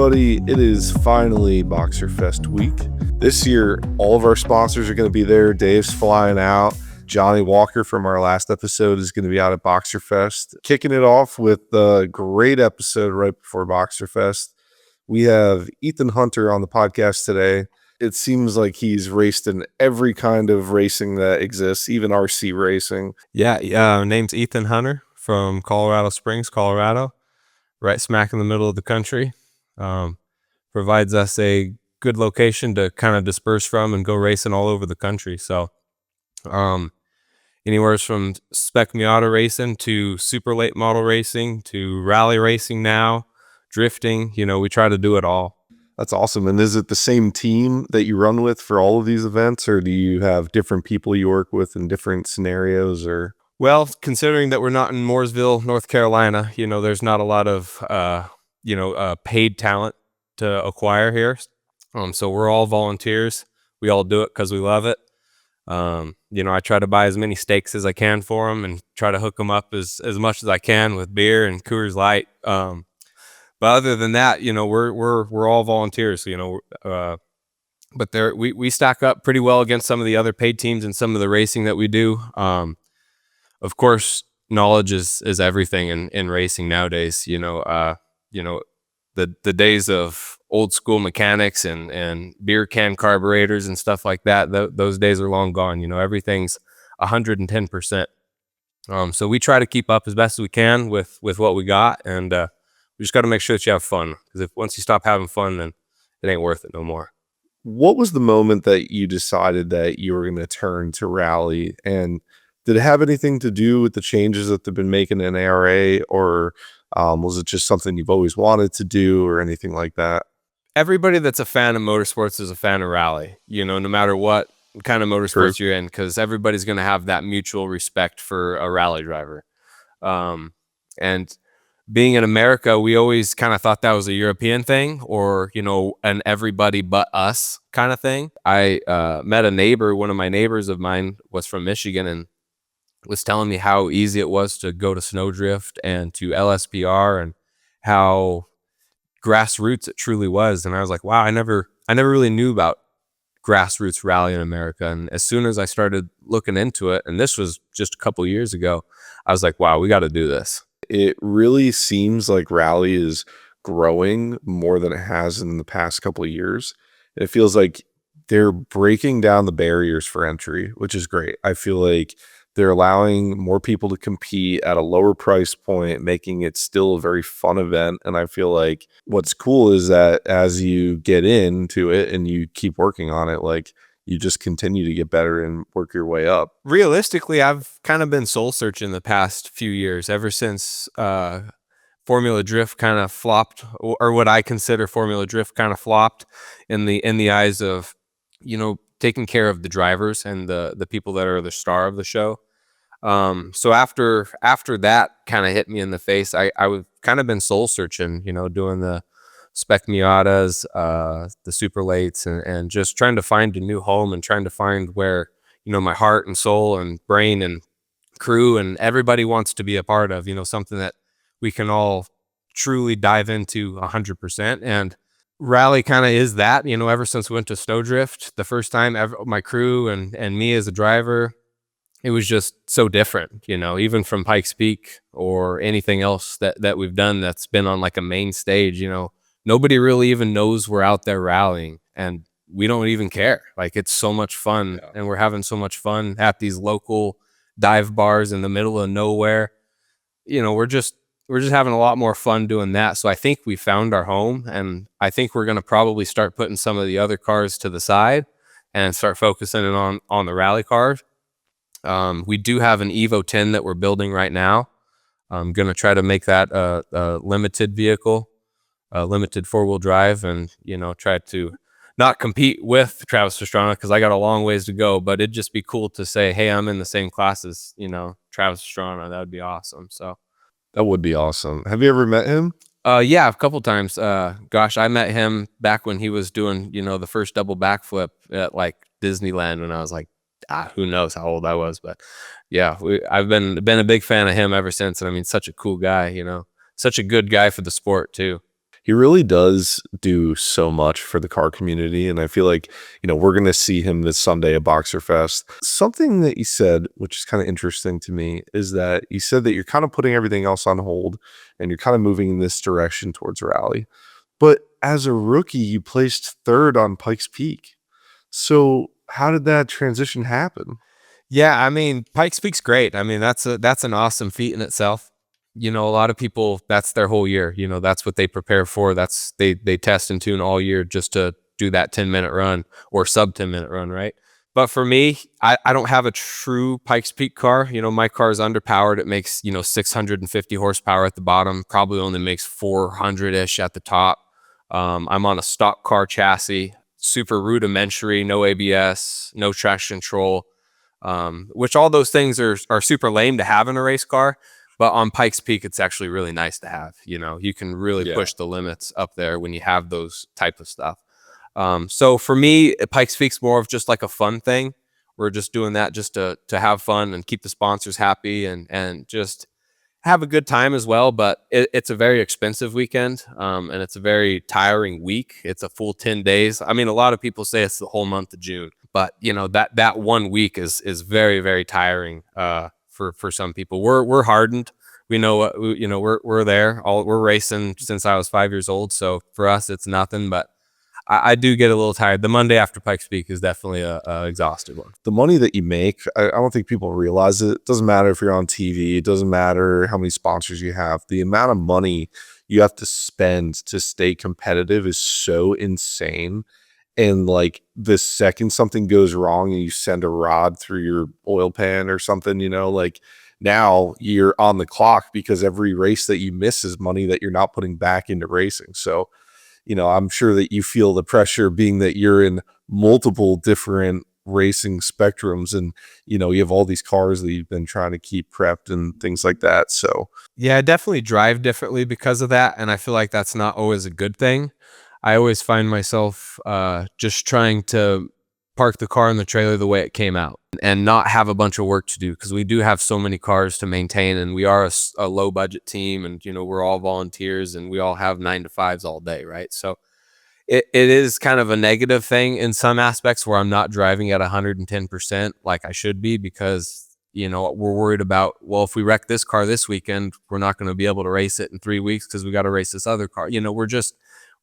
everybody. It is finally Boxer Fest week. This year, all of our sponsors are going to be there. Dave's flying out. Johnny Walker from our last episode is going to be out at Boxer Fest. Kicking it off with a great episode right before Boxer Fest. We have Ethan Hunter on the podcast today. It seems like he's raced in every kind of racing that exists, even RC racing. Yeah. Name's Ethan Hunter from Colorado Springs, Colorado, right smack in the middle of the country. Provides us a good location to kind of disperse from and go racing all over the country. So anywhere from spec Miata racing to super late model racing to rally racing now, drifting, we try to do it all. That's awesome. And is it the same team that you run with for all of these events, or do you have different people you work with in different scenarios? Or well, considering that we're not in Mooresville, North Carolina, there's not a lot of paid talent to acquire here. So we're all volunteers. We all do it because we love it. I try to buy as many steaks as I can for them and try to hook them up as much as I can with beer and Coors Light. But other than that, we're all volunteers. But we stack up pretty well against some of the other paid teams and some of the racing that we do. Of course, knowledge is everything in racing nowadays. The days of old school mechanics and beer can carburetors and stuff like that, those days are long gone. Everything's 110%. So we try to keep up as best as we can with what we got, and we just got to make sure that you have fun, because once you stop having fun, then it ain't worth it no more. What was the moment that you decided that you were going to turn to rally, and did it have anything to do with the changes that they've been making in ARA, or was it just something you've always wanted to do, or anything like that? Everybody that's a fan of motorsports is a fan of rally, no matter what kind of motorsports you're in, because everybody's going to have that mutual respect for a rally driver. And being in America, we always kind of thought that was a European thing, or, an everybody but us kind of thing. I met a neighbor. One of my neighbors of mine was from Michigan and was telling me how easy it was to go to Snowdrift and to LSPR, and how grassroots it truly was. And I was like, wow, I never really knew about grassroots rally in America. And as soon as I started looking into it, and this was just a couple years ago, I was like, wow, we got to do this. It really seems like rally is growing more than it has in the past couple of years. It feels like they're breaking down the barriers for entry, which is great. I feel like they're allowing more people to compete at a lower price point, making it still a very fun event. And I feel like what's cool is that as you get into it and you keep working on it, like, you just continue to get better and work your way up. Realistically, I've kind of been soul searching the past few years, ever since Formula Drift kind of flopped, or what I consider Formula Drift kind of flopped in the eyes of, taking care of the drivers and the people that are the star of the show. So after that kind of hit me in the face, I've kind of been soul searching, doing the spec Miatas, the super lates, and just trying to find a new home, and trying to find where, my heart and soul and brain and crew and everybody wants to be a part of, something that we can all truly dive into 100%. And rally kind of is that, ever since we went to Snowdrift the first time, my crew and me as a driver, it was just so different, even from Pikes Peak or anything else that we've done that's been on like a main stage. Nobody really even knows we're out there rallying, and we don't even care. Like, it's so much fun, and we're having so much fun at these local dive bars in the middle of nowhere. We're just having a lot more fun doing that. So I think we found our home, and I think we're going to probably start putting some of the other cars to the side and start focusing on the rally cars. We do have an Evo 10 that we're building right now. I'm going to try to make that a limited vehicle, a limited four-wheel drive, and, try to not compete with Travis Pastrana, because I got a long ways to go, but it'd just be cool to say, hey, I'm in the same class as, Travis Pastrana. That would be awesome. So that would be awesome. Have you ever met him? Yeah, a couple times. I met him back when he was doing, the first double backflip at like Disneyland, when I was like, who knows how old I was, but yeah, I've been a big fan of him ever since. And I mean, such a cool guy, such a good guy for the sport too. He really does do so much for the car community, and I feel like, we're gonna see him this Sunday at Boxer Fest. Something that you said, which is kinda interesting to me, is that you said that you're kinda putting everything else on hold, and you're kinda moving in this direction towards rally. But as a rookie, you placed 3rd on Pikes Peak. So, how did that transition happen? Yeah, I mean, Pike Peak's great. I mean, that's an awesome feat in itself. A lot of people, that's their whole year. That's what they prepare for. They test and tune all year just to do that 10-minute run or sub 10-minute run, right? But for me, I don't have a true Pikes Peak car. My car is underpowered. It makes, 650 horsepower at the bottom, probably only makes 400-ish at the top. I'm on a stock car chassis, super rudimentary, no ABS, no traction control, which all those things are super lame to have in a race car. But on Pikes Peak, it's actually really nice to have. You can really Yeah. push the limits up there when you have those type of stuff. So for me, Pikes Peak's more of just like a fun thing. We're just doing that just to have fun and keep the sponsors happy and just have a good time as well. But it's a very expensive weekend, and it's a very tiring week. It's a full 10 days. I mean, a lot of people say it's the whole month of June, but that one week is very, very tiring for some people. We're hardened. We know what we're there. We're racing since I was 5 years old. So for us, it's nothing. But I do get a little tired. The Monday after Pikes Peak is definitely a exhausted one. The money that you make, I don't think people realize it. It doesn't matter if you're on TV, it doesn't matter how many sponsors you have. The amount of money you have to spend to stay competitive is so insane. And like the second something goes wrong and you send a rod through your oil pan or something, like now you're on the clock because every race that you miss is money that you're not putting back into racing. So, I'm sure that you feel the pressure being that you're in multiple different racing spectrums and, you have all these cars that you've been trying to keep prepped and things like that. So, Yeah, I definitely drive differently because of that, and I feel like that's not always a good thing. I always find myself just trying to park the car in the trailer the way it came out and not have a bunch of work to do because we do have so many cars to maintain, and we are a low budget team, and we're all volunteers and we all have 9 to 5s all day, right? So it is kind of a negative thing in some aspects where I'm not driving at 110% like I should be because we're worried about, well, if we wreck this car this weekend, we're not going to be able to race it in 3 weeks because we got to race this other car.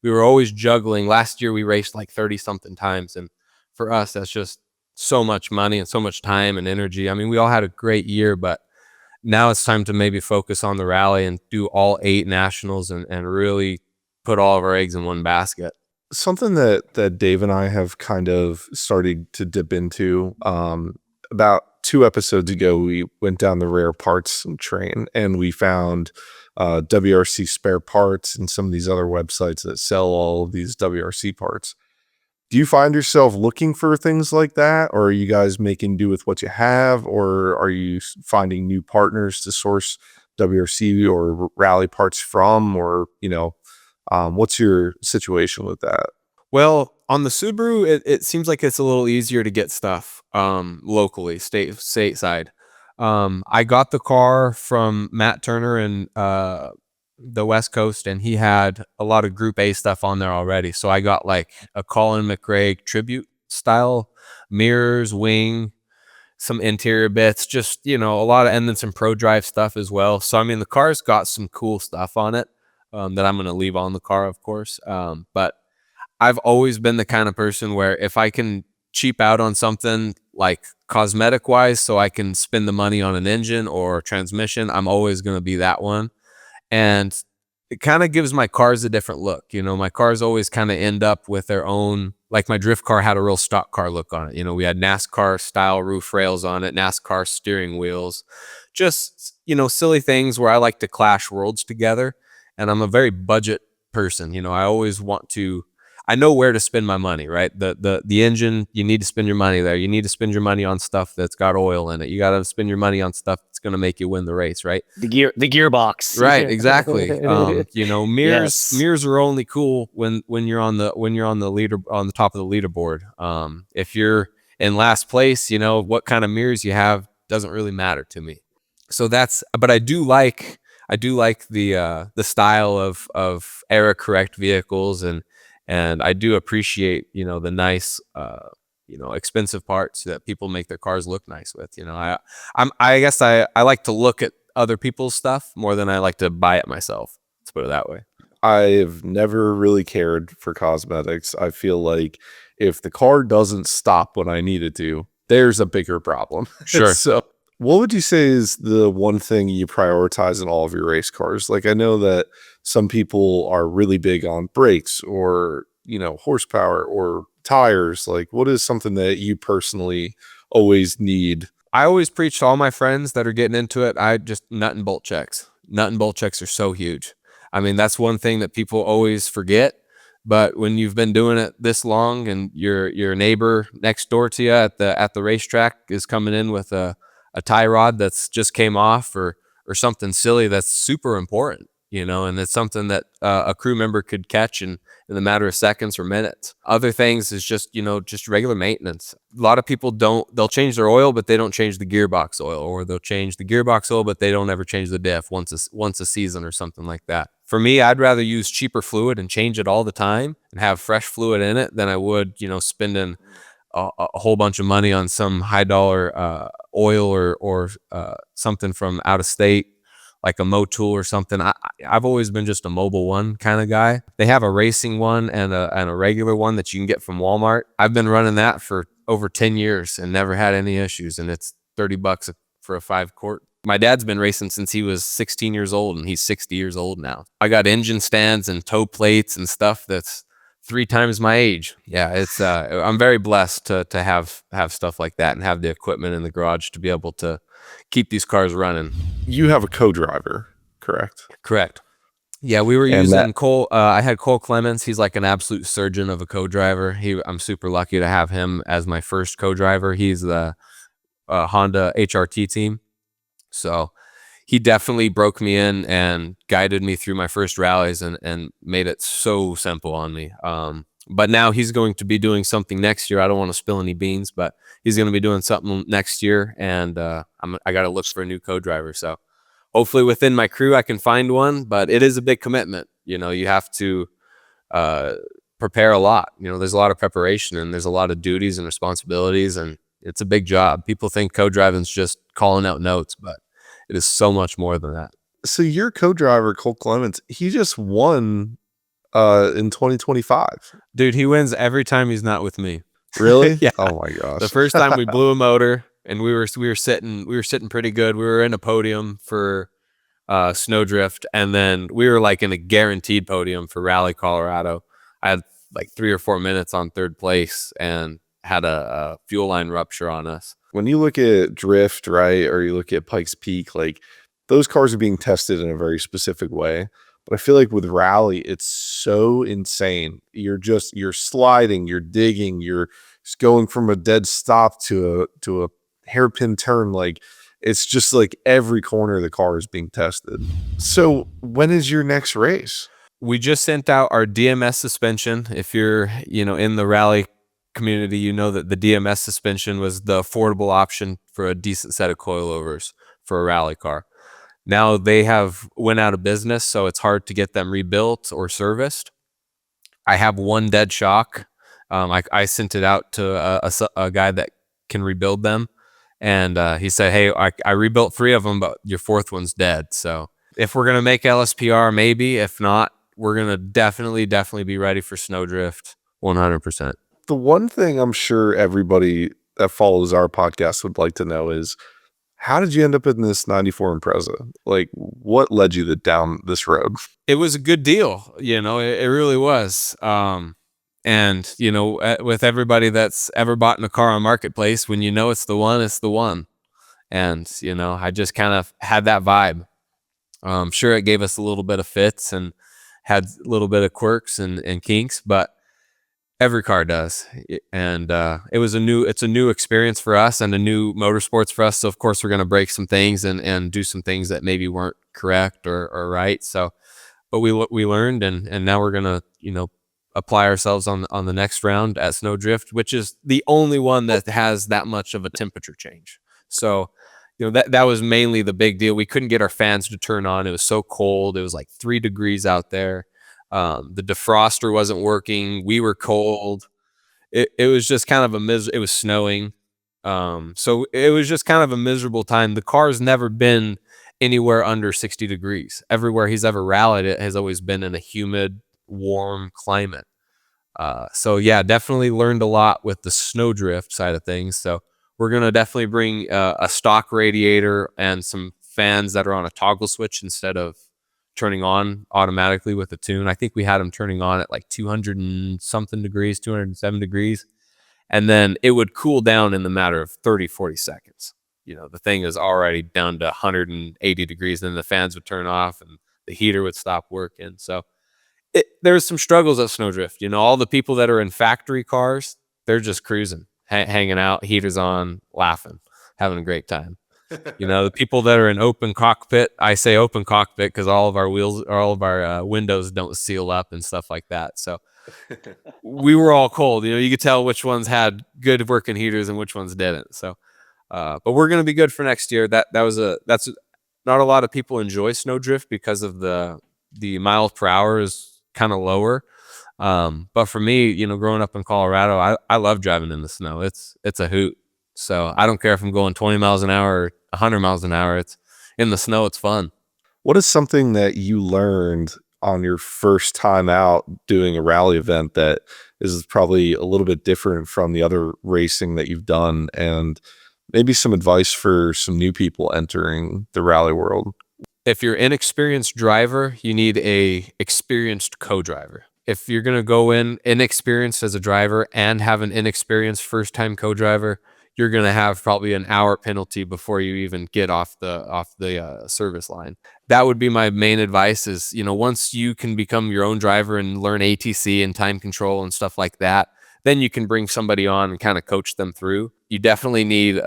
We were always juggling. Last year we raced like 30 something times, and for us that's just so much money and so much time and energy. I mean, we all had a great year, but now it's time to maybe focus on the rally and do all 8 nationals and really put all of our eggs in one basket. something that Dave and I have kind of started to dip into, about 2 episodes ago, we went down the rare parts train and we found WRC spare parts and some of these other websites that sell all of these WRC parts. Do you find yourself looking for things like that, or are you guys making do with what you have, or are you finding new partners to source WRC or rally parts from, or what's your situation with that? Well, on the Subaru, it seems like it's a little easier to get stuff locally, stateside. I got the car from Matt Turner in the West Coast, and he had a lot of Group A stuff on there already. So I got like a Colin McRae tribute style mirrors, wing, some interior bits, just a lot of, and then some Pro Drive stuff as well. So I mean, the car's got some cool stuff on it that I'm gonna leave on the car, of course. But I've always been the kind of person where if I can cheap out on something like cosmetic wise, so I can spend the money on an engine or transmission, I'm always going to be that one. And it kind of gives my cars a different look. My cars always kind of end up with their own, like my drift car had a real stock car look on it. We had NASCAR style roof rails on it, NASCAR steering wheels, just, silly things where I like to clash worlds together. And I'm a very budget person. I always want to, I know where to spend my money, right? The engine, you need to spend your money there. You need to spend your money on stuff that's got oil in it. You got to spend your money on stuff that's going to make you win the race, right? The gearbox. Right, exactly. Mirrors Yes. mirrors are only cool when you're on the leader, on the top of the leaderboard. If you're in last place, what kind of mirrors you have doesn't really matter to me. So but I I do like the style of era correct vehicles, and I do appreciate, the nice, expensive parts that people make their cars look nice with. I guess I like to look at other people's stuff more than I like to buy it myself. Let's put it that way. I've never really cared for cosmetics. I feel like if the car doesn't stop when I need it to, there's a bigger problem. Sure. So, what would you say is the one thing you prioritize in all of your race cars? Like, I know that some people are really big on brakes or, horsepower or tires. Like, what is something that you personally always need? I always preach to all my friends that are getting into it. I just nut and bolt checks. Nut and bolt checks are so huge. I mean, that's one thing that people always forget. But when you've been doing it this long, and your neighbor next door to you at the racetrack is coming in with a tie rod that's just came off, or something silly that's super important, and it's something that a crew member could catch in the matter of seconds or minutes. Other things is just regular maintenance. A lot of people they'll change their oil, but they don't change the gearbox oil, or they'll change the gearbox oil, but they don't ever change the diff once a season or something like that. For me, I'd rather use cheaper fluid and change it all the time and have fresh fluid in it than I would, spending a whole bunch of money on some high dollar oil, or something from out of state, like a Motul or something. I've always been just a Mobile One kind of guy. They have a racing one and a regular one that you can get from Walmart. I've been running that for over 10 years and never had any issues, and it's $30 for a 5 quart. My dad's been racing since he was 16 years old, and he's 60 years old now. I got engine stands and toe plates and stuff that's 3 times my age. Yeah, it's I'm very blessed to have stuff like that and have the equipment in the garage to be able to keep these cars running. You have a co-driver, correct? Correct. Yeah, we were And that using Cole. I had Cole Clements. He's like an absolute surgeon of a co-driver. I'm super lucky to have him as my first co-driver. He's the Honda HRT team. So he definitely broke me in and guided me through my first rallies, and made it so simple on me. But now he's going to be doing something next year. I don't want to spill any beans, but he's going to be doing something next year, and I got to look for a new co-driver. So hopefully within my crew I can find one, but it is a big commitment. You have to prepare a lot. There's a lot of preparation, and there's a lot of duties and responsibilities, and it's a big job. People think co-driving is just calling out notes, but it is so much more than that. So your co-driver, Cole Clements, he just won in 2025. Dude, he wins every time he's not with me. Really? Yeah. Oh my The gosh. first time we blew a motor, and we were sitting pretty good. We were in a podium for Snowdrift, and then we were like in a guaranteed podium for Rally Colorado. I had like 3 or 4 minutes on third place and had a fuel line rupture on us. When you look at drift, right, or you look at Pikes Peak, like those cars are being tested in a very specific way. But I feel like with rally, it's so insane. You're sliding, you're digging, you're just going from a dead stop to a hairpin turn. Like it's just like every corner of the car is being tested. So when is your next race? We just sent out our DMS suspension. If you're, in the rally community, you know that the DMS suspension was the affordable option for a decent set of coilovers for a rally car. Now they have went out of business, so it's hard to get them rebuilt or serviced. I have one dead shock. I sent it out to a guy that can rebuild them, and he said, "Hey, I rebuilt 3 of them, but your 4th one's dead." So if we're gonna make LSPR, maybe. If not, we're gonna definitely be ready for Snowdrift 100%. The one thing I'm sure everybody that follows our podcast would like to know is, how did you end up in this 94 Impreza? Like, what led you down this road? It was a good deal. It really was. And, with everybody that's ever bought in a car on Marketplace, when it's the one, it's the one. And, I just kind of had that vibe. Sure, it gave us a little bit of fits and had a little bit of quirks and kinks, but every car does. And it's a new experience for us and a new motorsports for us. So of course we're going to break some things and do some things that maybe weren't correct or right. So, but we learned, and now we're going to, apply ourselves on the next round at Snowdrift, which is the only one that has that much of a temperature change. So, that was mainly the big deal. We couldn't get our fans to turn on. It was so cold. It was like 3 degrees out there. The defroster wasn't working. We were cold. It was just kind of it was snowing. So it was just kind of a miserable time. The car's never been anywhere under 60 degrees. Everywhere he's ever rallied it has always been in a humid, warm climate. So yeah, definitely learned a lot with the snowdrift side of things. So we're gonna definitely bring a stock radiator and some fans that are on a toggle switch instead of turning on automatically with the tune. I think we had them turning on at like 200 and something degrees, 207 degrees, and then it would cool down in the matter of 30, 40 seconds. The thing is already down to 180 degrees, then the fans would turn off and the heater would stop working. So there's some struggles at Snowdrift. All the people that are in factory cars, they're just cruising, hanging out, heaters on, laughing, having a great time. The people that are in open cockpit, I say open cockpit because all of our wheels, all of our windows don't seal up and stuff like that. So we were all cold. You could tell which ones had good working heaters and which ones didn't. So, but we're going to be good for next year. That's not a lot of people enjoy Snowdrift because of the miles per hour is kind of lower. But for me, growing up in Colorado, I love driving in the snow. It's a hoot. So I don't care if I'm going 20 miles an hour or 100 miles an hour. It's in the snow. It's fun. What is something that you learned on your first time out doing a rally event that is probably a little bit different from the other racing that you've done, and maybe some advice for some new people entering the rally world? If you're an inexperienced driver, you need a experienced co-driver. If you're going to go in inexperienced as a driver and have an inexperienced first-time co-driver, you're going to have probably an hour penalty before you even get off the service line. That would be my main advice is, once you can become your own driver and learn ATC and time control and stuff like that, then you can bring somebody on and kind of coach them through. You definitely need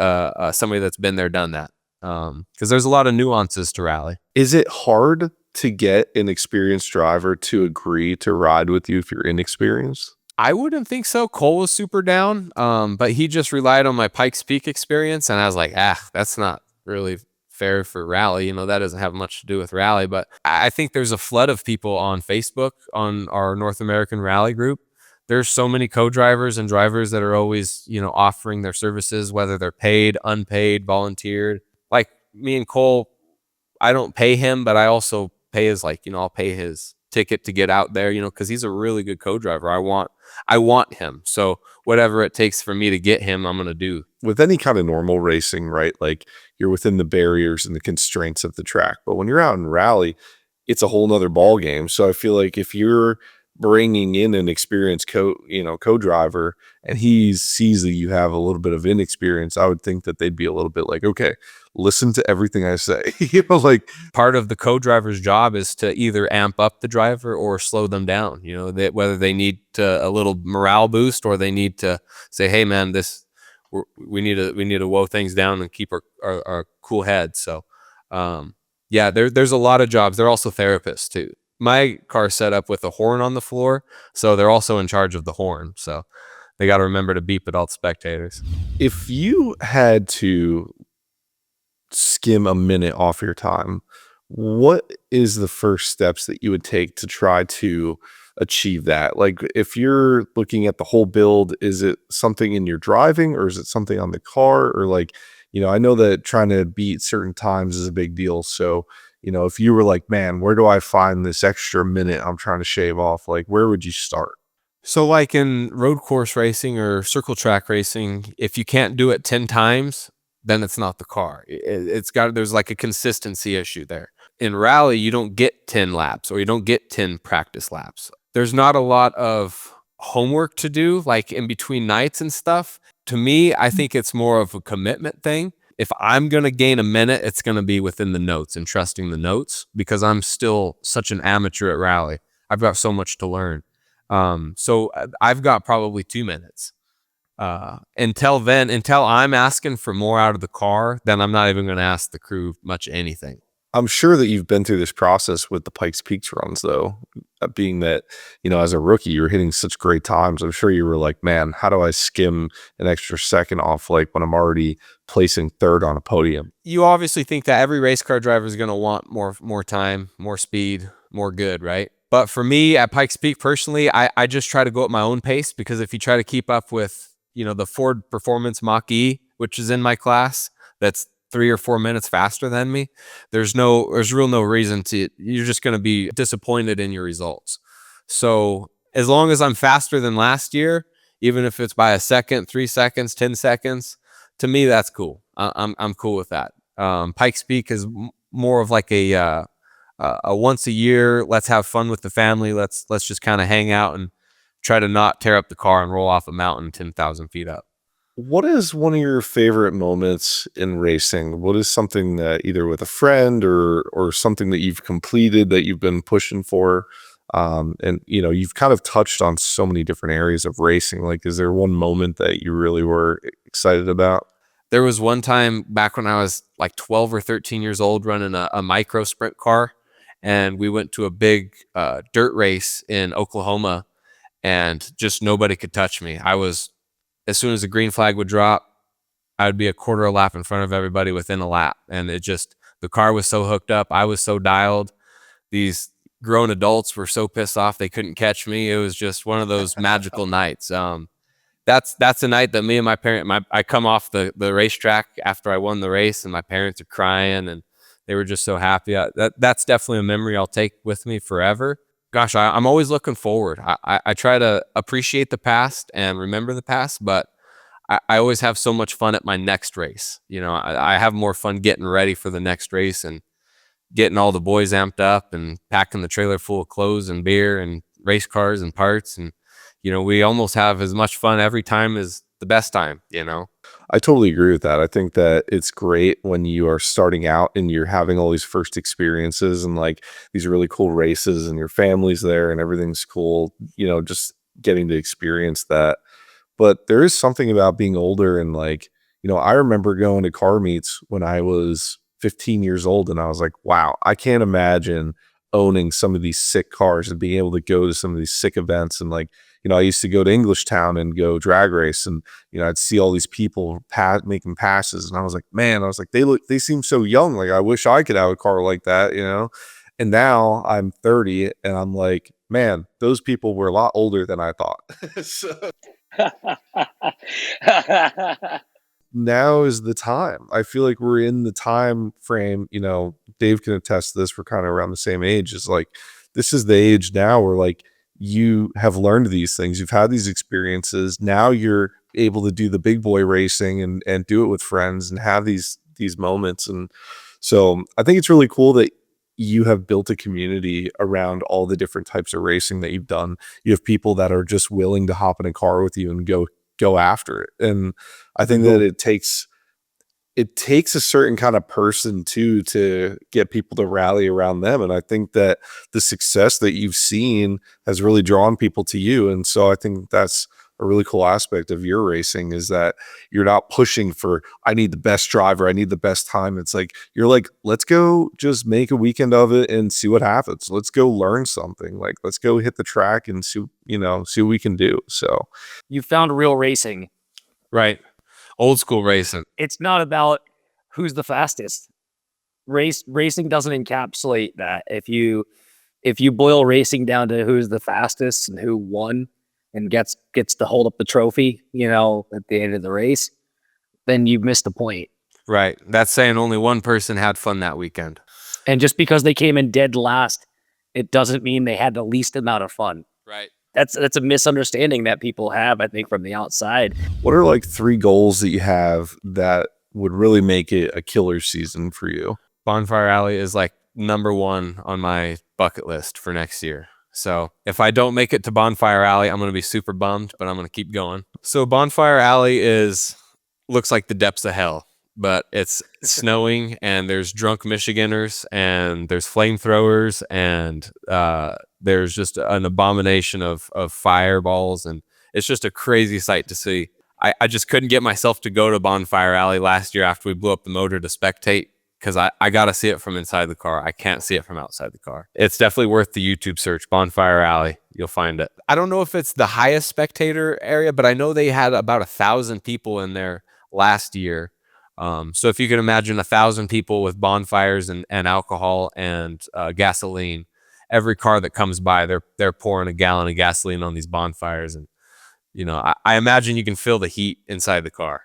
somebody that's been there, done that. Because there's a lot of nuances to rally. Is it hard to get an experienced driver to agree to ride with you if you're inexperienced? I wouldn't think so. Cole was super down, but he just relied on my Pikes Peak experience, and I was like, that's not really fair for rally. That doesn't have much to do with rally. But I think there's a flood of people on Facebook on our North American Rally group. There's so many co-drivers and drivers that are always, offering their services, whether they're paid, unpaid, volunteered. Like me and Cole, I don't pay him, but I also pay his, I'll pay his ticket to get out there, because he's a really good co-driver. I want him. So whatever it takes for me to get him, I'm going to do. With any kind of normal racing, right? Like you're within the barriers and the constraints of the track. But when you're out in rally, it's a whole nother ball game. So I feel like if you're bringing in an experienced co-driver and he sees that you have a little bit of inexperience, I would think that they'd be a little bit like, okay, listen to everything I say. Like part of the co-driver's job is to either amp up the driver or slow them down. Whether they need a little morale boost or they need to say, hey man, we need to woe things down and keep our cool head. So yeah, there's a lot of jobs. They're also therapists too. My car's set up with a horn on the floor, so they're also in charge of the horn. So they got to remember to beep at all the spectators. If you had to skim a minute off your time, what is the first steps that you would take to try to achieve that? Like if you're looking at the whole build, is it something in your driving or is it something on the car? Or like, I know that trying to beat certain times is a big deal. So if you were like, man, where do I find this extra minute I'm trying to shave off? Like, where would you start? So like in road course racing or circle track racing, if you can't do it 10 times, then it's not the car. There's like a consistency issue there. In rally, you don't get 10 laps or you don't get 10 practice laps. There's not a lot of homework to do, like in between nights and stuff. To me, I think it's more of a commitment thing. If I'm going to gain a minute, it's going to be within the notes and trusting the notes because I'm still such an amateur at rally. I've got so much to learn. So I've got probably 2 minutes. Until I'm asking for more out of the car, then I'm not even going to ask the crew much anything. I'm sure that you've been through this process with the Pikes Peak runs, though, being that, as a rookie, you were hitting such great times. I'm sure you were like, man, how do I skim an extra second off like when I'm already placing third on a podium? You obviously think that every race car driver is going to want more time, more speed, more good, right? But for me at Pikes Peak personally, I just try to go at my own pace, because if you try to keep up with, the Ford Performance Mach E, which is in my class, that's 3 or 4 minutes faster than me, there's real no reason to, you're just going to be disappointed in your results. So as long as I'm faster than last year, even if it's by a second, 3 seconds, 10 seconds, to me, that's cool. I'm cool with that. Pikes Peak is more of like a once a year. Let's have fun with the family. Let's just kind of hang out and try to not tear up the car and roll off a mountain 10,000 feet up. What is one of your favorite moments in racing? What is something that either with a friend or something that you've completed that you've been pushing for? And you've kind of touched on so many different areas of racing. Like, is there one moment that you really were excited about? There was one time back when I was like 12 or 13 years old, running a micro sprint car, and we went to a big dirt race in Oklahoma, and just nobody could touch me. As soon as the green flag would drop, I would be a quarter a lap in front of everybody within a lap. And the car was so hooked up. I was so dialed. These grown adults were so pissed off they couldn't catch me. It was just one of those magical nights. That's a night that me and I come off the racetrack after I won the race, and my parents are crying and they were just so happy. That's definitely a memory I'll take with me forever. Gosh, I'm always looking forward. I try to appreciate the past and remember the past, but I always have so much fun at my next race. I have more fun getting ready for the next race and getting all the boys amped up and packing the trailer full of clothes and beer and race cars and parts. And, we almost have as much fun every time as the best time. I totally agree with that. I think that it's great when you are starting out and you're having all these first experiences and like these really cool races and your family's there and everything's cool, just getting to experience that. But there is something about being older and like, I remember going to car meets when I was 15 years old and I was like, wow, I can't imagine owning some of these sick cars and being able to go to some of these sick events. And like, I used to go to Englishtown and go drag race and, I'd see all these people making passes. And I was like, man, they seem so young. Like, I wish I could have a car like that. And now I'm 30 and I'm like, man, those people were a lot older than I thought. So now is the time. I feel like we're in the time frame, Dave can attest to this. We're kind of around the same age. It's like, this is the age now where like you have learned these things. You've had these experiences. Now you're able to do the big boy racing and do it with friends and have these moments. And so I think it's really cool that you have built a community around all the different types of racing that you've done. You have people that are just willing to hop in a car with you and go after it. And I think that it takes a certain kind of person too to get people to rally around them. And I think that the success that you've seen has really drawn people to you. And so I think that's a really cool aspect of your racing is that you're not pushing for, I need the best driver, I need the best time. It's like, you're like, let's go just make a weekend of it and see what happens. Let's go learn something. Like, let's go hit the track and see what we can do. So You found real racing. Right. Old school racing. It's not about who's the fastest. Racing doesn't encapsulate that. If you boil racing down to who's the fastest and who won and gets to hold up the trophy, at the end of the race, then you've missed the point. Right. That's saying only one person had fun that weekend. And just because they came in dead last, it doesn't mean they had the least amount of fun. Right. That's a misunderstanding that people have, I think, from the outside. what are like 3 goals that you have that would really make it a killer season for you? Bonfire Alley is like #1 on my bucket list for next year. So if I don't make it to Bonfire Alley, I'm going to be super bummed, but I'm going to keep going. So Bonfire Alley looks like the depths of hell, but it's snowing and there's drunk Michiganders and there's flamethrowers and there's just an abomination of fireballs, and it's just a crazy sight to see. I just couldn't get myself to go to Bonfire Alley last year after we blew up the motor to spectate because I got to see it from inside the car. I can't see it from outside the car. It's definitely worth the YouTube search, Bonfire Alley. You'll find it. I don't know if it's the highest spectator area, but I know they had about 1,000 people in there last year. So if you can imagine 1,000 people with bonfires and alcohol and gasoline, every car that comes by, they're pouring a gallon of gasoline on these bonfires. And, you know, I imagine you can feel the heat inside the car.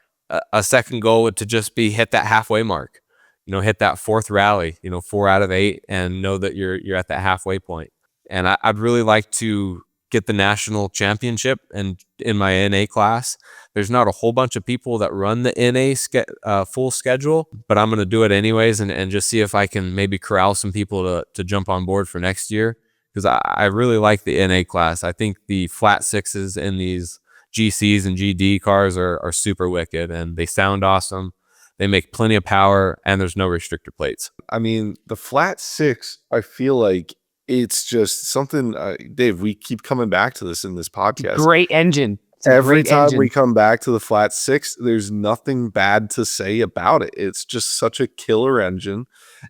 A second goal would to just be hit that halfway mark, you know, hit that 4th rally, you know, 4 out of 8, and know that you're at that halfway point. And I'd really like to get the national championship. And in my NA class, there's not a whole bunch of people that run the NA full schedule, but I'm going to do it anyways and just see if I can maybe corral some people to jump on board for next year. Because I really like the NA class. I think the flat sixes in these GCs and GD cars are super wicked, and they sound awesome. They make plenty of power, and there's no restrictor plates. I mean, the flat 6, I feel like it's just something, Dave, we keep coming back to this in this podcast. Great engine. Every time we come back to the flat 6, there's nothing bad to say about it. It's just such a killer engine.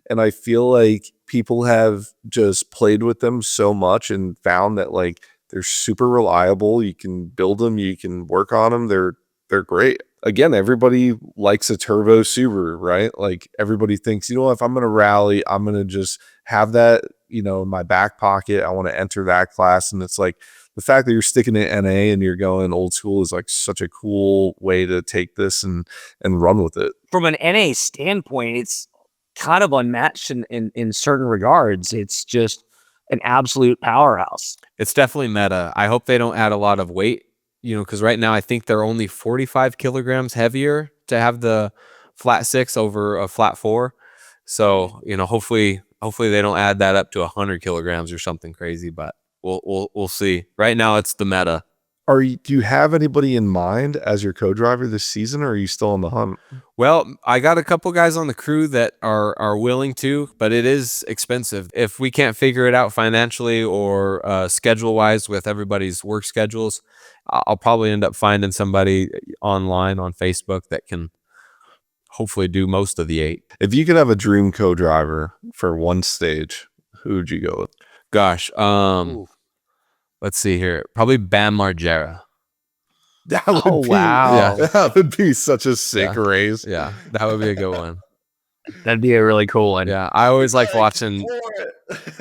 And I feel like people have just played with them so much and found that like they're super reliable. You can build them, you can work on them. They're great. Again, everybody likes a turbo Subaru, right? Like everybody thinks, you know, if I'm going to rally, I'm going to just have that, you know, in my back pocket. I want to enter that class. And it's like the fact that you're sticking in NA and you're going old school is like such a cool way to take this and run with it. From an NA standpoint, it's kind of unmatched in certain regards. It's just an absolute powerhouse. It's definitely meta. I hope they don't add a lot of weight, you know, because right now I think they're only 45 kilograms heavier to have the flat 6 over a flat 4. So, you know, hopefully they don't add that up to 100 kilograms or something crazy, but we'll see. Right now it's the meta. Do you have anybody in mind as your co-driver this season, or are you still on the hunt? Well, I got a couple guys on the crew that are willing to, but it is expensive. If we can't figure it out financially or schedule-wise with everybody's work schedules, I'll probably end up finding somebody online on Facebook that can hopefully do most of the 8. If you could have a dream co-driver for one stage, who would you go with? Gosh, let's see here. Probably Bam Margera. That would be, wow. Yeah, that would be such a sick race. Yeah, that would be a good one. That'd be a really cool one. Yeah, I always liked watching.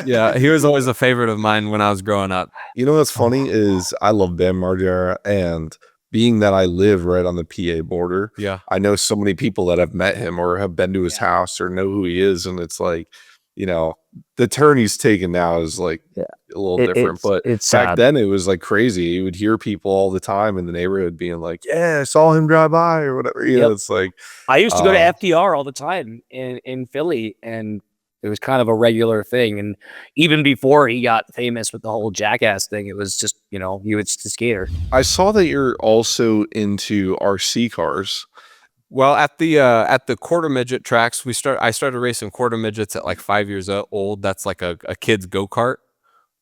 Yeah, he was always a favorite of mine when I was growing up. You know what's funny is I love Bam Margera, and being that I live right on the PA border, Yeah, I know so many people that have met him or have been to his house or know who he is, and it's like, you know, the turn he's taken now is like a little different, but it's back sad. then it was like crazy. You would hear people all the time in the neighborhood being like, yeah, I saw him drive by or whatever. You know, it's like, I used to go to FDR all the time in Philly, and it was kind of a regular thing. And even before he got famous with the whole Jackass thing, it was just, you know, he was just a skater. I saw that you're also into RC cars. well, at the quarter midget tracks, I started racing quarter midgets at like 5 years old. That's like a kid's go-kart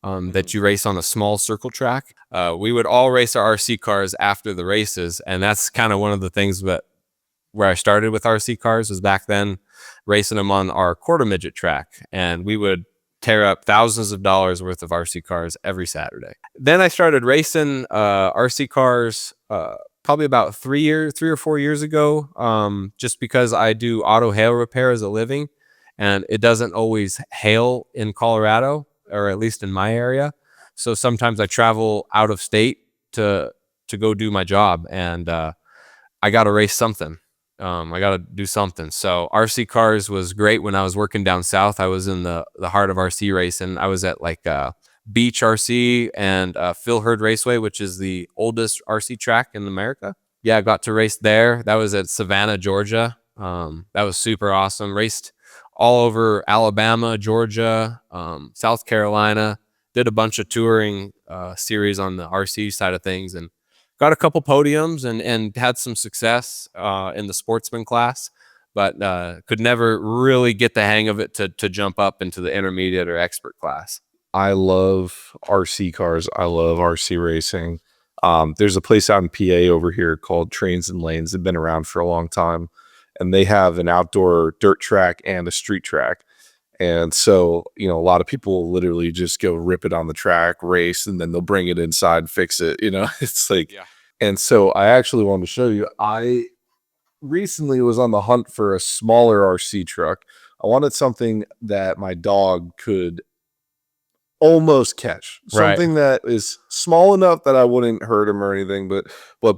that you race on a small circle track. We would all race our RC cars after the races, and that's kind of one of the things that where I started with RC cars was back then racing them on our quarter midget track, and we would tear up thousands of dollars worth of RC cars every Saturday. Then I started racing RC cars probably about 3 or 4 years ago, just because I do auto hail repair as a living, and it doesn't always hail in Colorado, or at least in my area. So sometimes I travel out of state to go do my job, and I got to race something. I got to do something. So RC cars was great when I was working down south. I was in the heart of RC racing. I was at like Beach RC and Phil Hurd Raceway, which is the oldest RC track in America. Yeah, I got to race there. That was at Savannah, Georgia. That was super awesome. Raced all over Alabama, Georgia, South Carolina. Did a bunch of touring series on the RC side of things, and got a couple podiums and had some success in the sportsman class, but could never really get the hang of it to jump up into the intermediate or expert class. I love RC cars. I love RC racing. There's a place out in PA over here called Trains and Lanes. They've been around for a long time. and they have an outdoor dirt track and a street track. And so, a lot of people literally just go rip it on the track, race, and then they'll bring it inside, fix it. It's like, Yeah. and so I actually wanted to show you. I recently was on the hunt for a smaller RC truck. I wanted something that my dog could almost catch, Right. something that is small enough that I wouldn't hurt him or anything, but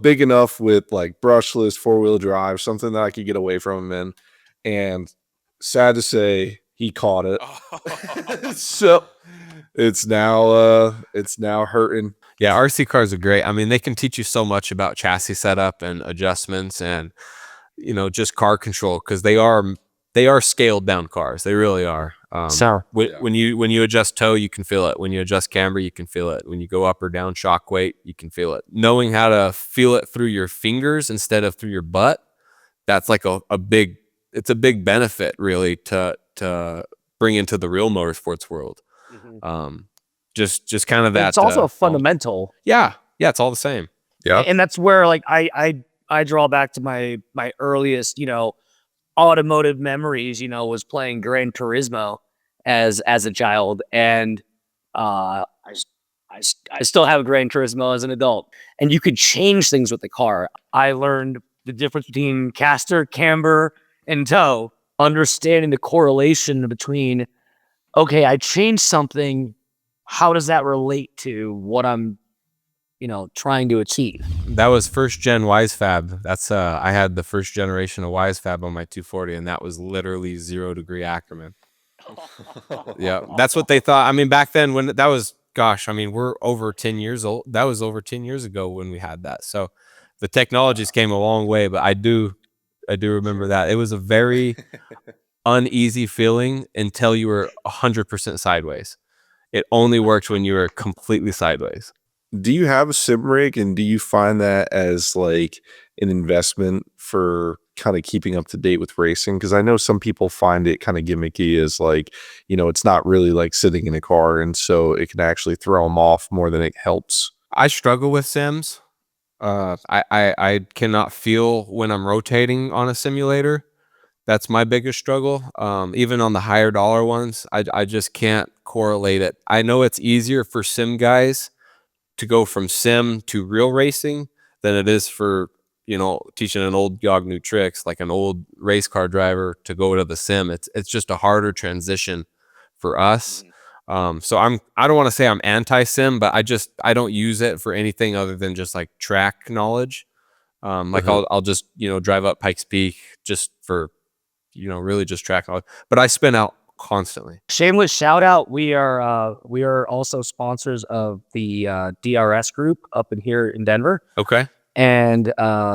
big enough with like brushless 4-wheel drive, something that I could get away from him in. And sad to say, he caught it. So it's now hurting. Yeah, RC cars are great. I mean, they can teach you so much about chassis setup and adjustments and just car control, because they are scaled down cars. They really are. So When you adjust toe, you can feel it. When you adjust camber, you can feel it. When you go up or down shock weight, you can feel it. Knowing how to feel it through your fingers instead of through your butt, that's like a big benefit really to bring into the real motorsports world. Just kind of that. it's also a fundamental. Yeah, it's all the same. Yeah. And that's where like I draw back to my earliest, automotive memories, was playing Gran Turismo as a child. And I still have a Gran Turismo as an adult. And you could change things with the car. I learned the difference between caster, camber, and toe, understanding the correlation between, okay, I changed something. How does that relate to what I'm trying to achieve? That was first gen WiseFab. That's I had the first generation of WiseFab on my 240, and that was literally 0-degree Ackerman. Yeah, that's what they thought. I mean, back then when that was, gosh, I mean, we're over 10 years old. That was over 10 years ago when we had that. So the technologies came a long way, but I do remember that. It was a very uneasy feeling until you were 100% sideways. It only worked when you were completely sideways. Do you have a sim rig, and do you find that as like an investment for kind of keeping up to date with racing? Because I know some people find it kind of gimmicky, as like, it's not really like sitting in a car, and so it can actually throw them off more than it helps. I struggle with sims. I cannot feel when I'm rotating on a simulator. That's my biggest struggle. Even on the higher dollar ones, I just can't correlate it. I know it's easier for sim guys to go from sim to real racing than it is for, teaching an old dog new tricks, like an old race car driver, to go to the sim. It's just a harder transition for us. So I don't want to say I'm anti-sim, but I don't use it for anything other than just like track knowledge. Like I'll just, drive up Pikes Peak just for, really just track knowledge. But I spin out constantly. Shameless shout out. We are also sponsors of the DRS group up in here in Denver. Okay. And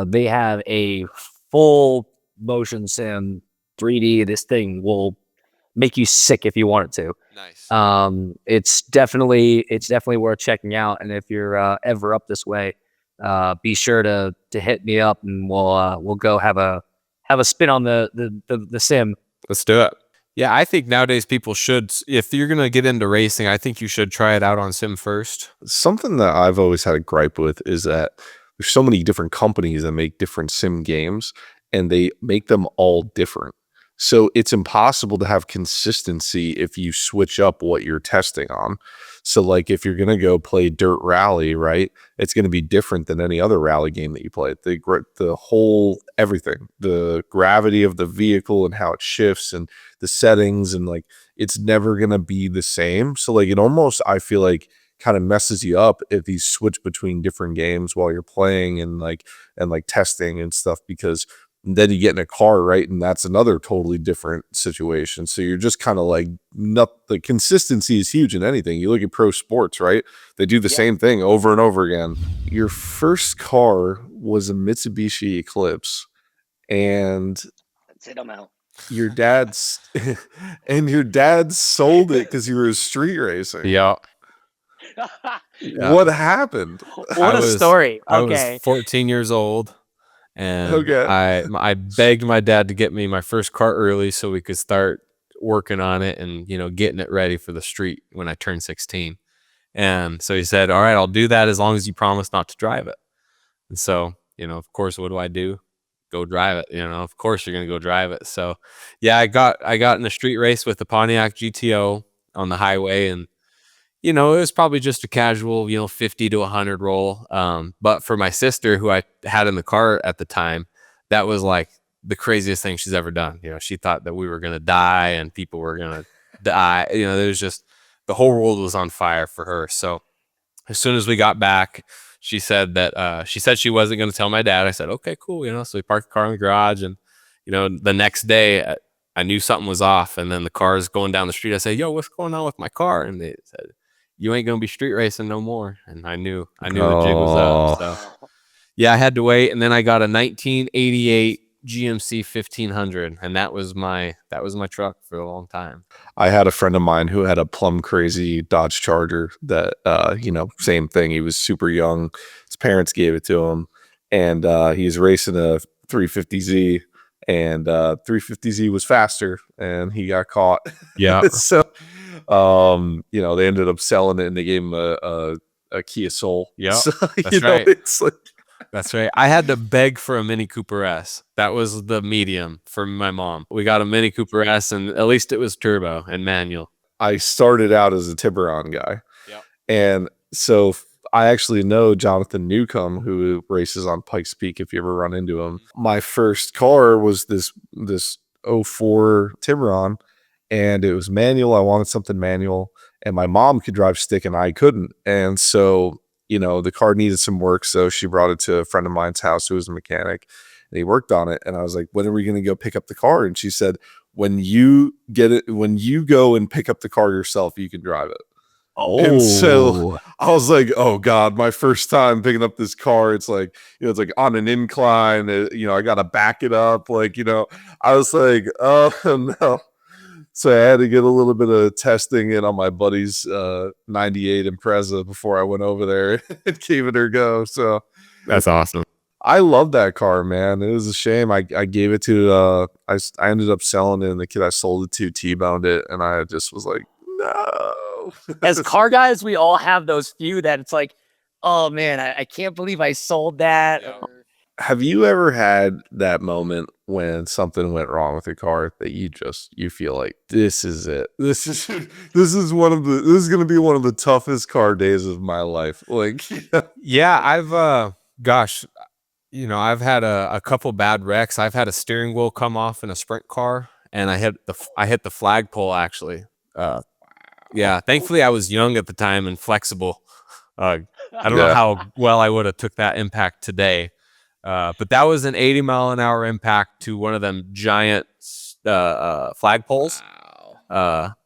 they have a full motion sim 3D. This thing will make you sick if you want it to. Nice. It's definitely worth checking out. And if you're ever up this way, be sure to hit me up, and we'll go have a spin on the sim. Let's do it. Yeah, I think nowadays people should, if you're going to get into racing, I think you should try it out on sim first. Something that I've always had a gripe with is that there's so many different companies that make different sim games, and they make them all different. So it's impossible to have consistency if you switch up what you're testing on. So like if you're going to go play Dirt Rally, right, it's going to be different than any other rally game that you play. The whole everything, the gravity of the vehicle and how it shifts and the settings, and like it's never going to be the same. So like it almost, I feel like, kind of messes you up if you switch between different games while you're playing and like testing and stuff, because then you get in a car, right, and that's another totally different situation. So you're just kind of like, the consistency is huge in anything. You look at pro sports, right? They do the same thing over and over again. Your first car was a Mitsubishi Eclipse, and That's it. I'm out. your dad's sold it because you were street racing. Yeah. What happened? What a story. I Okay. was 14 years old, and Okay. I begged my dad to get me my first car early so we could start working on it and, getting it ready for the street when I turned 16. And so he said, all right, I'll do that as long as you promise not to drive it. And so, of course, what do? go drive it. Of course you're gonna go drive it. So yeah, I got in a street race with the Pontiac GTO on the highway, and it was probably just a casual, 50 to 100 roll. But for my sister, who I had in the car at the time, that was like the craziest thing she's ever done. She thought that we were going to die and people were going to die. There was just, the whole world was on fire for her. So as soon as we got back, she said she wasn't going to tell my dad. I said, okay, cool. So we parked the car in the garage, and, the next day I knew something was off. And then the car's going down the street. I said, yo, what's going on with my car? And they said, you ain't gonna be street racing no more. And I knew the jig was up. So yeah, I had to wait. And then I got a 1988 GMC 1500, and that was my truck for a long time. I had a friend of mine who had a plum crazy Dodge Charger that, same thing. He was super young. His parents gave it to him, and he's racing a 350Z, and 350Z was faster, and he got caught. Yeah. So, they ended up selling it, and they gave him a Kia Soul. Yeah, so, that's right. It's like, that's right. I had to beg for a Mini Cooper S. That was the medium for my mom. We got a Mini Cooper S, and at least it was turbo and manual. I started out as a Tiburon guy. Yep. And so I actually know Jonathan Newcomb, who races on Pikes Peak, if you ever run into him. My first car was this '04 Tiburon, and it was manual. I wanted something manual, and my mom could drive stick and I couldn't. And so, the car needed some work. So she brought it to a friend of mine's house who was a mechanic, and he worked on it. And I was like, when are we going to go pick up the car? And she said, when you go and pick up the car yourself, you can drive it. Oh, and so I was like, oh God, my first time picking up this car. It's like, it's like on an incline, I got to back it up. Like, I was like, oh no. So I had to get a little bit of testing in on my buddy's 98 Impreza before I went over there and gave it her go. So that's awesome. I love that car, man. It was a shame. I gave it to I ended up selling it, and the kid I sold it to T-boned it, and I just was like, no. As car guys, we all have those few that it's like, oh man, I can't believe I sold that. Yeah. Have you ever had that moment when something went wrong with a car that you feel like this is it? This is going to be one of the toughest car days of my life. Like, yeah, I've I've had a couple bad wrecks. I've had a steering wheel come off in a sprint car, and I hit the flagpole actually. Yeah, thankfully I was young at the time and flexible. I don't know how well I would have took that impact today. But that was an 80-mile-an-hour impact to one of them giant flagpoles,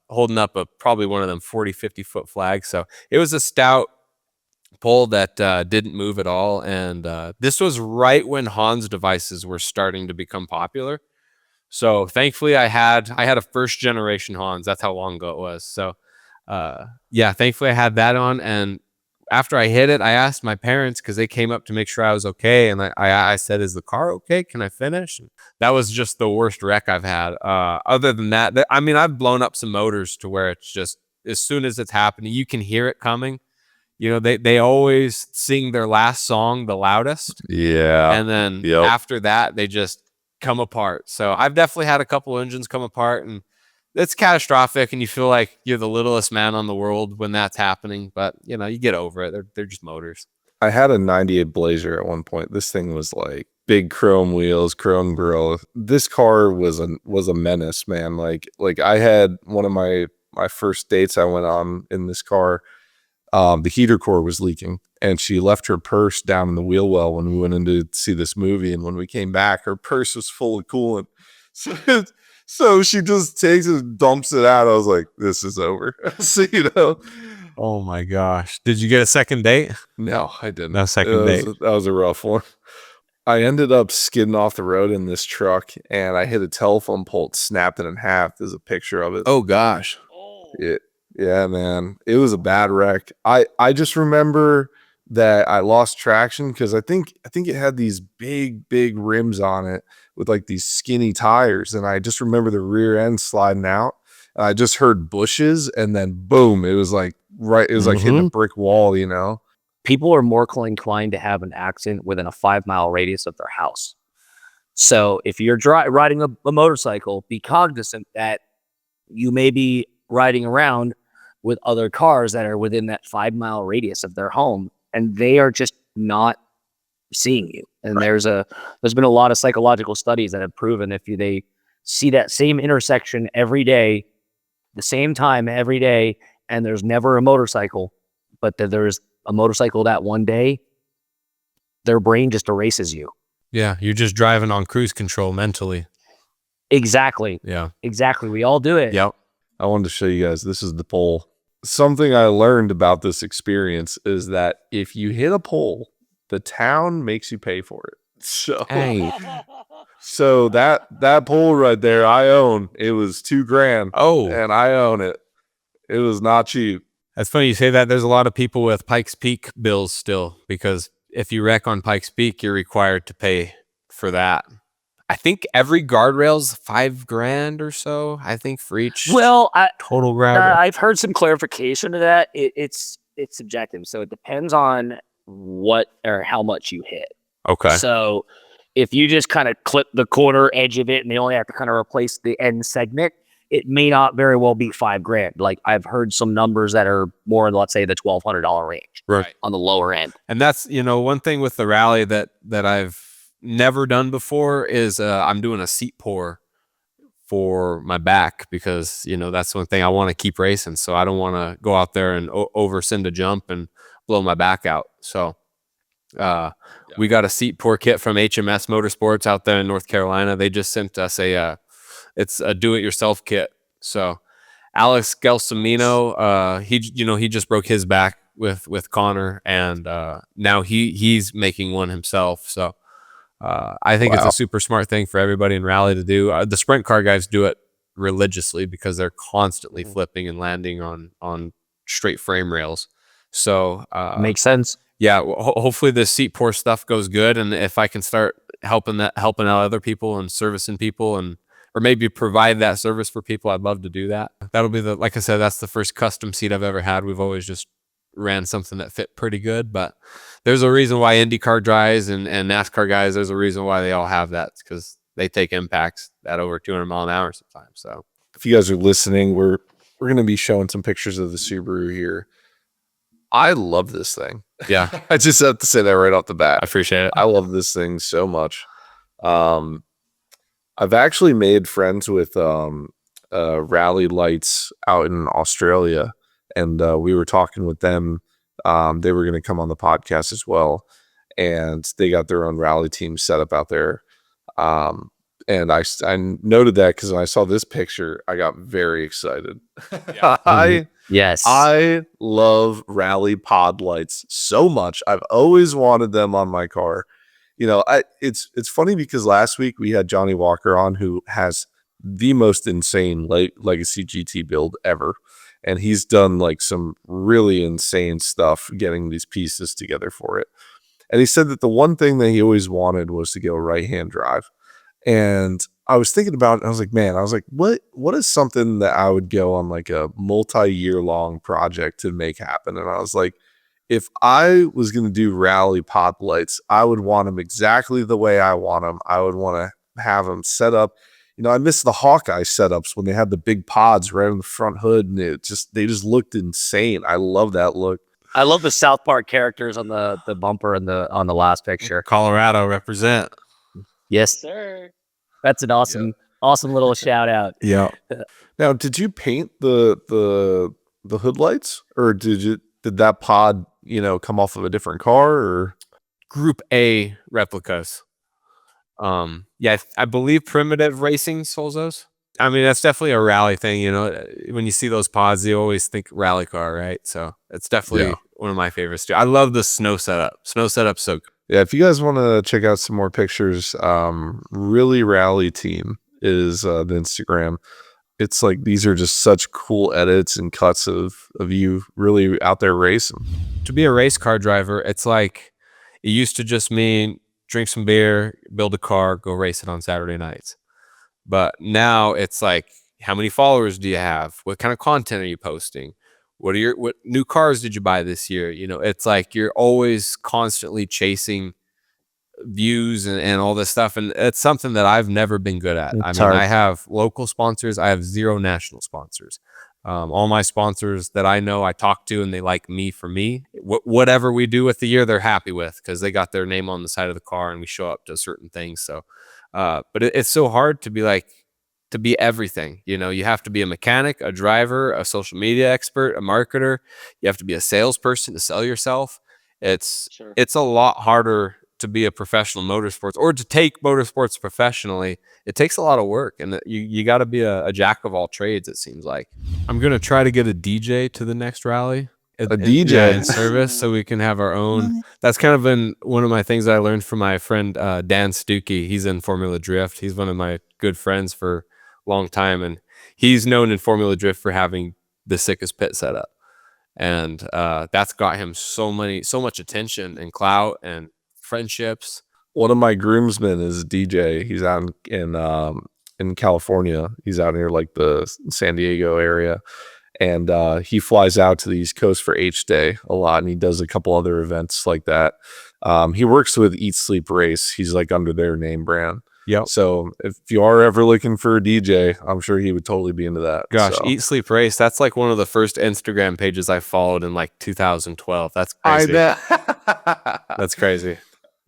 holding up probably one of them 40, 50-foot flags. So it was a stout pole that didn't move at all. And this was right when Hans devices were starting to become popular. So thankfully I had a first generation Hans. That's how long ago it was. So yeah, thankfully I had that on. And after I hit it, I asked my parents, because they came up to make sure I was okay. And I said, is the car okay? Can I finish? And that was just the worst wreck I've had. Other than that, I mean, I've blown up some motors to where it's just, as soon as it's happening, you can hear it coming. They always sing their last song the loudest. Yeah. And then after that, they just come apart. So I've definitely had a couple engines come apart, and it's catastrophic, and you feel like you're the littlest man on the world when that's happening. But you get over it. They're just motors. I had a 98 Blazer at one point. This thing was like big chrome wheels, chrome grill. This car was a menace, man. Like I had one of my first dates I went on in this car. The heater core was leaking, and she left her purse down in the wheel well when we went in to see this movie. And when we came back, her purse was full of coolant. So she just takes it and dumps it out. I was like, this is over. So, Oh my gosh. Did you get a second date? No, I didn't. No second date. That was a rough one. I ended up skidding off the road in this truck, and I hit a telephone pole, snapped it in half. There's a picture of it. Oh gosh. Yeah, man. It was a bad wreck. I just remember that I lost traction because I think it had these big rims on it with like these skinny tires, and I just remember the rear end sliding out, and I just heard bushes, and then boom, it was like hitting a brick wall. People are more inclined to have an accident within a 5-mile radius of their house. So if you're riding a motorcycle, be cognizant that you may be riding around with other cars that are within that 5-mile radius of their home, and they are just not seeing you. And there's been a lot of psychological studies that have proven they see that same intersection every day, the same time every day, and there's never a motorcycle, but there's a motorcycle that one day, their brain just erases you. Yeah, you're just driving on cruise control mentally. Exactly. Yeah. Exactly. We all do it. Yep. I wanted to show you guys, this is the pole. Something I learned about this experience is that if you hit a pole, the town makes you pay for it. So, so that pole right there, I own. It was $2,000. Oh, And I own it. It was not cheap. that's funny you say that. There's a lot of people with Pikes Peak bills still, because if you wreck on Pikes Peak, you're required to pay for that. I think every guardrail's $5,000 or so, I think, for each Well, total guardrail. I've heard some clarification to that. It's subjective, so it depends on what or how much you hit. Okay. So if you just kind of clip the corner edge of it and they only have to kind of replace the end segment, it may not very well be $5,000. Like I've heard some numbers that are more in, let's say, the $1,200 range, Right. on the lower end. And that's, one thing with the rally that I've never done before is I'm doing a seat pour for my back, because that's one thing I want to keep racing. So I don't want to go out there and oversend a jump and blow my back out. So we got a seat pour kit from HMS Motorsports out there in North Carolina. They just sent us it's a do-it-yourself kit. So Alex Gelsomino, he just broke his back with Connor, and now he's making one himself. So I think it's a super smart thing for everybody in rally to do. The sprint car guys do it religiously because they're constantly flipping and landing on straight frame rails. So Makes sense. Yeah, hopefully this seat pour stuff goes good, and if I can start helping out other people and servicing people, or maybe provide that service for people, I'd love to do that. That'll be like I said, that's the first custom seat I've ever had. We've always just ran something that fit pretty good, but there's a reason why IndyCar drives and NASCAR guys, there's a reason why they all have that, because they take impacts at over 200 mile an hour sometimes. So if you guys are listening, we're going to be showing some pictures of the Subaru here. I love this thing. Yeah. I just have to say that right off the bat. I appreciate it. I love this thing so much. I've actually made friends with Rally Lights out in Australia, and we were talking with them. They were going to come on the podcast as well, and they got their own rally team set up out there. And I noted that because when I saw this picture, I got very excited. Yeah. Yes. I love rally pod lights so much. I've always wanted them on my car. It's funny because last week we had Johnny Walker on, who has the most insane legacy GT build ever. And he's done like some really insane stuff getting these pieces together for it. And he said that the one thing that he always wanted was to go right-hand drive. And I was thinking about it, and I was like, what is something that I would go on like a multi-year long project to make happen? And I was like, if I was going to do rally pod lights, I would want them exactly the way I want them. I would want to have them set up. I miss the Hawkeye setups when they had the big pods right on the front hood, and they just looked insane. I love that look. I love the South Park characters on the bumper and on the last picture. Colorado represent. Yes, sir. That's an awesome little shout out. Yeah. Now, did you paint the hood lights, or did that pod come off of a different car, or Group A replicas? I believe Primitive Racing sells those. I mean, that's definitely a rally thing. When you see those pods, you always think rally car, right? So it's definitely one of my favorites too. I love the snow setup. Snow setup's so good. Yeah, if you guys want to check out some more pictures, Really Rally Team is the Instagram. It's like these are just such cool edits and cuts of you really out there racing. To be a race car driver, it's like it used to just mean drink some beer, build a car, go race it on Saturday nights. But now it's like, how many followers do you have? What kind of content are you posting? What new cars did you buy this year? It's like you're always constantly chasing views and all this stuff, and it's something that I've never been good at. It's I mean, hard. I have local sponsors, I have 0 national sponsors. All my sponsors that I know, I talk to, and they like me for me. Whatever we do with the year, they're happy with, because they got their name on the side of the car, and we show up to certain things. So, but it's so hard to be like, to be everything. You know, you have to be a mechanic, a driver, a social media expert, a marketer. You have to be a salesperson to sell yourself. It's Sure. it's a lot harder to be a professional motorsports, or to take motorsports professionally. It takes a lot of work, and you got to be a jack of all trades, it seems like. I'm gonna try to get a DJ to the next rally. A DJ? Yeah, in service, so we can have our own. That's kind of been one of my things that I learned from my friend Dan Stuckey. He's in Formula Drift. He's one of my good friends for a long time, and he's known in Formula Drift for having the sickest pit setup. And that's got him so much attention and clout and friendships. One of my groomsmen is a DJ. He's out in California. He's out near like the San Diego area, and he flies out to the East Coast for H Day a lot, and he does a couple other events like that. He works with Eat Sleep Race. He's like under their name brand. Yep. So if you are ever looking for a DJ, I'm sure he would totally be into that. Gosh, so. Eat Sleep Race. That's like one of the first Instagram pages I followed in like 2012. That's crazy. bet. That's crazy.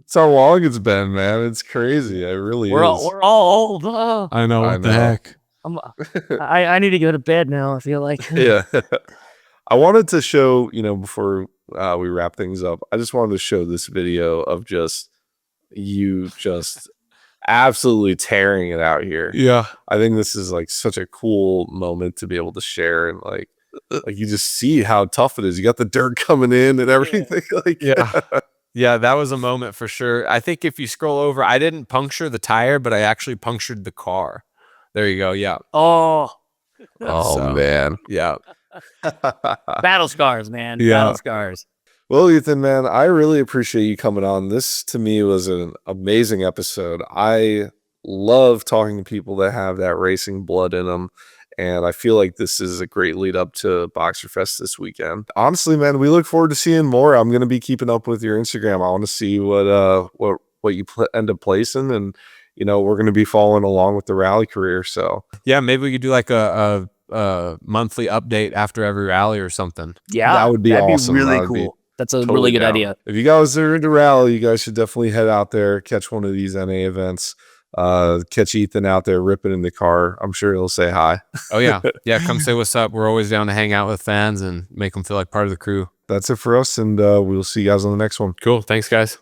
It's how long it's been, man. It's crazy. It really We're is. we're all old. I know, I what the know. heck. I need to go to bed now. I feel like. Yeah. I wanted to show, before we wrap things up, I just wanted to show this video of just you just absolutely tearing it out here. Yeah. I think this is like such a cool moment to be able to share, and like you just see how tough it is. You got the dirt coming in and everything. Like, Yeah. Yeah, that was a moment for sure. I think if you scroll over, I didn't puncture the tire, but I actually punctured the car. There you go. Yeah. Oh, oh So, man. Yeah. battle scars, man. Yeah. Battle scars. Well, Ethan, man, I really appreciate you coming on. This to me was an amazing episode. I love talking to people that have that racing blood in them. And I feel like this is a great lead up to Boxer Fest this weekend. Honestly, man, we look forward to seeing more. I'm going to be keeping up with your Instagram. I want to see what you end up placing, and we're going to be following along with the rally career. So Yeah, maybe we could do like a monthly update after every rally or something. Yeah, That would be that'd awesome. Be really That would be cool. That's a totally really good down. idea. If you guys are into rally, you guys should definitely head out there, catch one of these NA events. Catch Ethan out there ripping in the car. I'm sure he'll say hi. Oh yeah. Yeah, come say what's up. We're always down to hang out with fans and make them feel like part of the crew. That's it for us, and we'll see you guys on the next one. Cool. Thanks, guys.